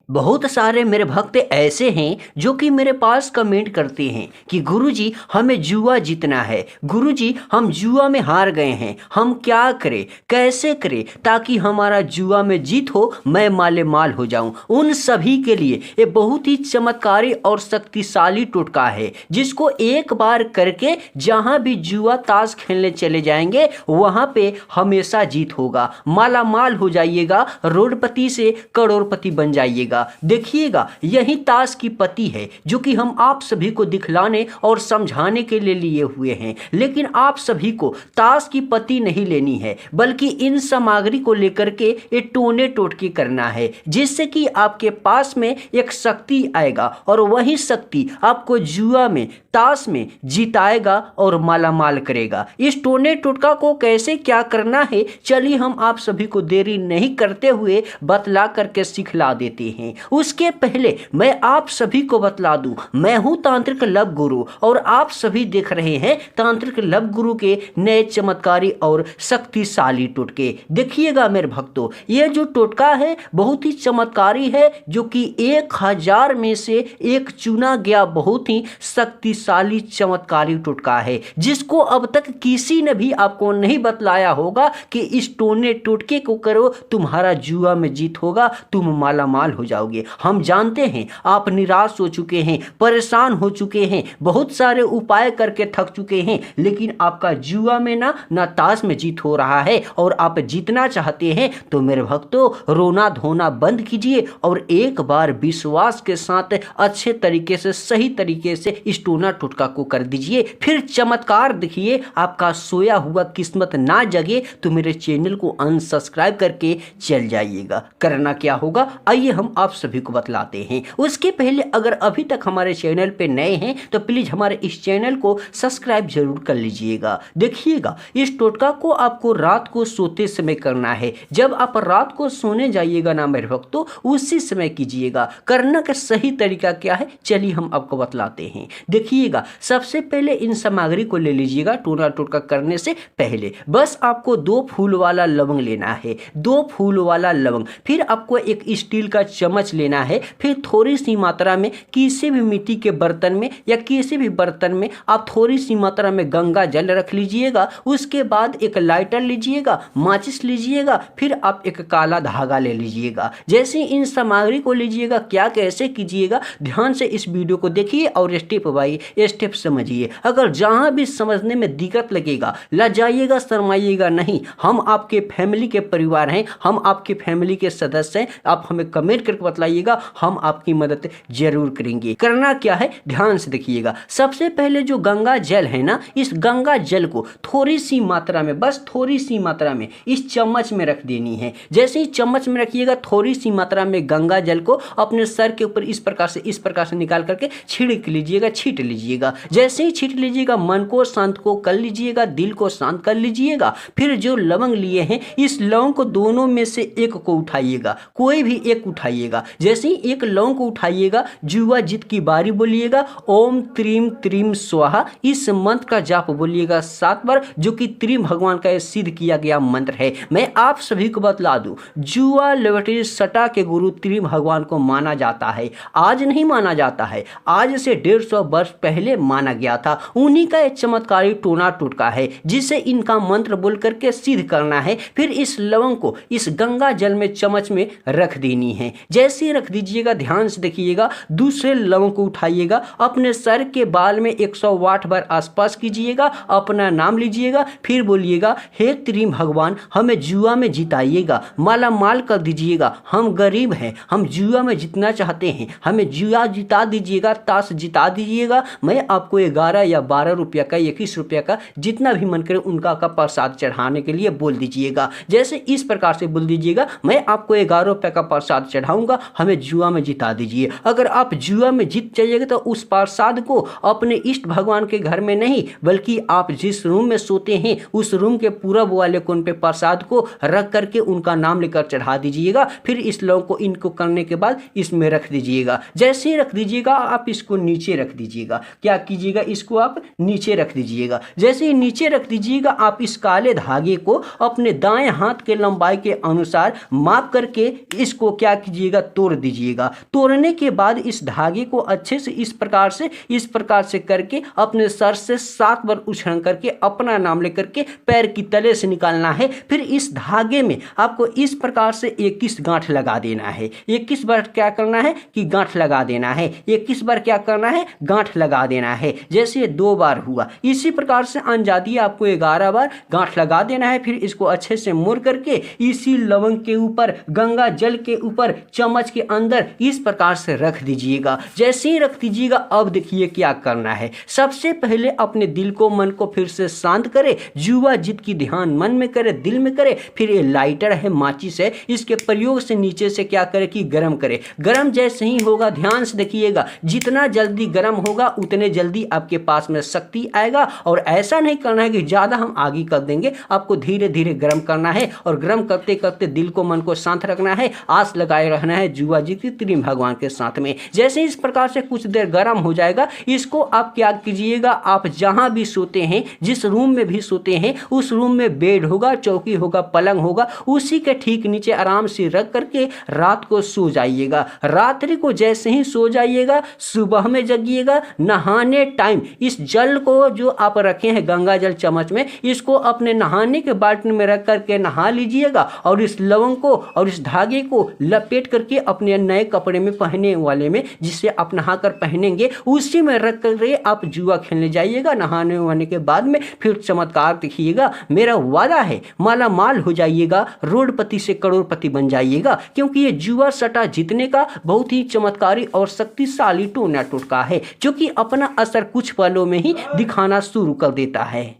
बहुत सारे मेरे भक्त ऐसे हैं जो कि मेरे पास कमेंट करते हैं कि गुरुजी हमें जुआ जीतना है, गुरुजी हम जुआ में हार गए हैं, हम क्या करें, कैसे करें ताकि हमारा जुआ में जीत हो, मैं माले माल हो जाऊं। उन सभी के लिए ये बहुत ही चमत्कारी और शक्तिशाली टोटका है जिसको एक बार करके जहां भी जुआ ताश खेलने चले जाएंगे वहां पे हमेशा जीत होगा, माला माल हो जाइएगा, रोडपति से करोड़पति बन जाइएगा। देखिएगा यही ताश की पत्ती है जो कि हम आप सभी को दिखलाने और समझाने के लिए लिए हुए हैं। लेकिन आप सभी को ताश की पत्ती नहीं लेनी है बल्कि इन सामग्री को लेकर के ये टोने टोटके करना है जिससे कि आपके पास में एक शक्ति आएगा और वही शक्ति आपको जुआ में ताश में जिताएगा और मालामाल करेगा। इस टोने टोटका को कैसे क्या करना है चलिए हम आप सभी को देरी नहीं करते हुए बतला करके सिखला देते हैं। उसके पहले मैं आप सभी को बतला दूं, मैं हूं तांत्रिक लव गुरु और आप सभी देख रहे हैं तांत्रिक लव गुरु के नए चमत्कारी और शक्तिशाली टोटके। देखिएगा मेरे भक्तों, यह जो टोटका है बहुत ही चमत्कारी है जो कि 1000 में से एक चुना गया बहुत ही शक्तिशाली चमत्कारी टोटका है जिसको अब तक किसी ने भी आपको नहीं बतलाया होगा कि इस टोने टोटके को करो तुम्हारा जुआ में जीत होगा, तुम माला माल हो जाओगे। हम जानते हैं आप निराश हो चुके हैं, परेशान हो चुके हैं, बहुत सारे उपाय करके थक चुके हैं, लेकिन आपका जुआ में ना ताश में जीत हो रहा है और आप जीतना चाहते हैं तो मेरे भक्तों रोना धोना बंद कीजिए और एक बार विश्वास के साथ अच्छे तरीके से सही तरीके से इस टोना टोटका को कर दीजिए, फिर चमत्कार देखिए। आपका सोया हुआ किस्मत ना जगे तो मेरे चैनल को अनसब्सक्राइब करके चल जाइएगा। करना क्या होगा आइए हम आप सभी को बतलाते हैं। उसके पहले अगर अभी तक हमारे चैनल पे नए हैं तो प्लीज हमारे इस चैनल को सब्सक्राइब जरूर कर लीजिएगा। देखिएगा इस टोटका को आपको रात को सोते समय करना है। जब आप रात को सोने जाइएगा ना मेरे भक्तों उसी समय कीजिएगा। करने का सही तरीका क्या है चलिए हम आपको बतलाते हैं। देखिएगा सबसे पहले इन सामग्री को ले लीजिएगा। टोना टोटका करने से पहले बस आपको 2 फूल वाला लवंग लेना है, 2 फूल वाला लवंग, फिर आपको एक स्टील का चम्मच लेना है, फिर थोड़ी सी मात्रा में किसी भी मिट्टी के बर्तन में या किसी भी बर्तन में आप थोड़ी सी मात्रा में गंगा जल रख लीजिएगा। उसके बाद एक लाइटर लीजिएगा, माचिस लीजिएगा, फिर आप एक काला धागा ले लीजिएगा। जैसे इन सामग्री को लीजिएगा क्या कैसे कीजिएगा ध्यान से इस वीडियो को देखिए और स्टेप बाय स्टेप समझिए। अगर जहां भी समझने में दिक्कत लगेगा लजाइएगा शर्माइएगा नहीं, हम आपके फैमिली के परिवार हैं, हम आपके फैमिली के सदस्य हैं। आप हमें कमेंट करके बतलाइएगा, हम आपकी मदद जरूर करेंगे। करना क्या है ध्यान से देखिएगा। सबसे पहले जो गंगा जल है ना, इस गंगा जल को थोड़ी सी मात्रा में, बस थोड़ी सी मात्रा में इस चम्मच में रख देनी है। जैसे ही चम्मच में रखिएगा थोड़ी सी मात्रा में गंगा जल को अपने सर के ऊपर इस प्रकार से निकाल करके छिड़क लीजिएगा, छीट लीजिएगा। जैसे ही छीट लीजिएगा मन को शांत को कर लीजिएगा, दिल को शांत कर लीजिएगा। फिर जो लवंग लिए हैं इस लवंग को दोनों में से एक को उठाइएगा, कोई भी एक उठाइएगा। जैसे ही एक लौंग को उठाइएगा जुआ जीत की बारी बोलिएगा ओम त्रीम त्रीम स्वाहा। इस मंत्र का जाप बोलिएगा 7 बार जो कि त्रिम भगवान का सिद्ध किया गया मंत्र है। मैं आप सभी को बतला दूं जुआ लॉटरी सट्टा के गुरु त्रिम भगवान को माना जाता है। आज नहीं माना जाता है, आज से 150 वर्ष पहले माना गया था। उन्हीं का एक चमत्कारी टोना टोटका है जिसे इनका मंत्र बोल करके सिद्ध करना है। फिर इस लवंग को इस गंगा जल में चम्मच में रख देनी है। जैसे रख दीजिएगा ध्यान से देखिएगा, दूसरे लवंग को उठाइएगा, अपने सर के बाल में 108 बार आसपास कीजिएगा, अपना नाम लीजिएगा, फिर बोलिएगा हे त्रिम भगवान हमें जुआ में जिताइएगा, माला माल कर दीजिएगा, हम गरीब हैं, हम जुआ में जीतना चाहते हैं, हमें जुआ जिता दीजिएगा, ताश जिता दीजिएगा। मैं आपको 11 या 12 रुपया का 21 रुपया का जितना भी मन करे उनका का प्रसाद चढ़ाने के लिए बोल दीजिएगा। जैसे इस प्रकार से बोल दीजिएगा मैं आपको 11 रुपये का प्रसाद चढ़ाऊंगा, हमें जुआ में जिता दीजिए। अगर आप जुआ में जीत जाइएगा तो उस प्रसाद को अपने इष्ट भगवान के घर में नहीं बल्कि आप जिस रूम में सोते हैं उस रूम के पूरब वाले कोन पे प्रसाद को रख करके उनका नाम लेकर चढ़ा दीजिएगा। फिर इस लौंग को इनको करने के बाद इसमें रख दीजिएगा। जैसे ही रख दीजिएगा आप इसको नीचे रख दीजिएगा। क्या कीजिएगा इसको आप नीचे रख दीजिएगा। जैसे ही नीचे रख दीजिएगा आप इस काले धागे को अपने दाएं हाथ के लंबाई के अनुसार माप करके इसको क्या कीजिएगा कीजिएगा, तोड़ दीजिएगा। तोड़ने के बाद इस धागे को अच्छे से इस प्रकार से करके अपने सर से 7 बार उछाल करके अपना नाम लेकर के पैर की तले से निकालना है। फिर इस धागे में आपको इस प्रकार से 21 गांठ लगा देना है। 21 बार क्या करना है कि गांठ लगा देना है। 21 बार क्या करना है, गांठ लगा देना है। जैसे 2 बार हुआ, इसी प्रकार से अंजादी आपको 11 बार गांठ लगा देना है। फिर इसको अच्छे से मोड़ करके इसी लवंग के ऊपर, गंगा जल के ऊपर, चम्मच के अंदर इस प्रकार से रख दीजिएगा। जैसे ही रख दीजिएगा, अब देखिए क्या करना है। सबसे पहले अपने दिल को, मन को फिर से शांत करे, जुआ जीत की ध्यान मन में करे, दिल में करे। फिर ये लाइटर है, माचिस है, इसके प्रयोग से नीचे से क्या करे कि गर्म करे। गर्म जैसे ही होगा, ध्यान से देखिएगा, जितना जल्दी गर्म होगा उतने जल्दी आपके पास में शक्ति आएगा। और ऐसा नहीं करना है कि ज़्यादा हम आगे कर देंगे, आपको धीरे धीरे गर्म करना है। और गर्म करते करते दिल को, मन को शांत रखना है, आस लगाए रहना है जुआ जीत की त्रिम भगवान के साथ में। जैसे इस प्रकार से कुछ देर गर्म हो जाएगा, इसको आप क्या कीजिएगा, आप जहां भी सोते हैं, जिस रूम में भी सोते हैं, उस रूम में बेड होगा, चौकी होगा, पलंग होगा, उसी के ठीक नीचे आराम से रख करके रात को सो जाइएगा। रात्रि को जैसे ही सो जाइएगा, सुबह में जगिएगा। नहाने टाइम इस जल को जो आप रखे हैं गंगा जल चम्मच में, इसको अपने नहाने के बाल्टी में रख करके नहा लीजिएगा। और इस लवंग को और इस धागे को लपेट करके अपने नए कपड़े में, पहने वाले में, जिससे आप नहाकर पहनेंगे, उसी में रख करके आप जुआ खेलने जाइएगा। नहाने वाने के बाद में फिर चमत्कार देखिएगा। मेरा वादा है, माला माल हो जाइएगा, रोडपति से करोड़पति बन जाइएगा। क्योंकि ये जुआ सट्टा जीतने का बहुत ही चमत्कारी और शक्तिशाली टोना टोटका है, जो कि अपना असर कुछ पलों में ही दिखाना शुरू कर देता है।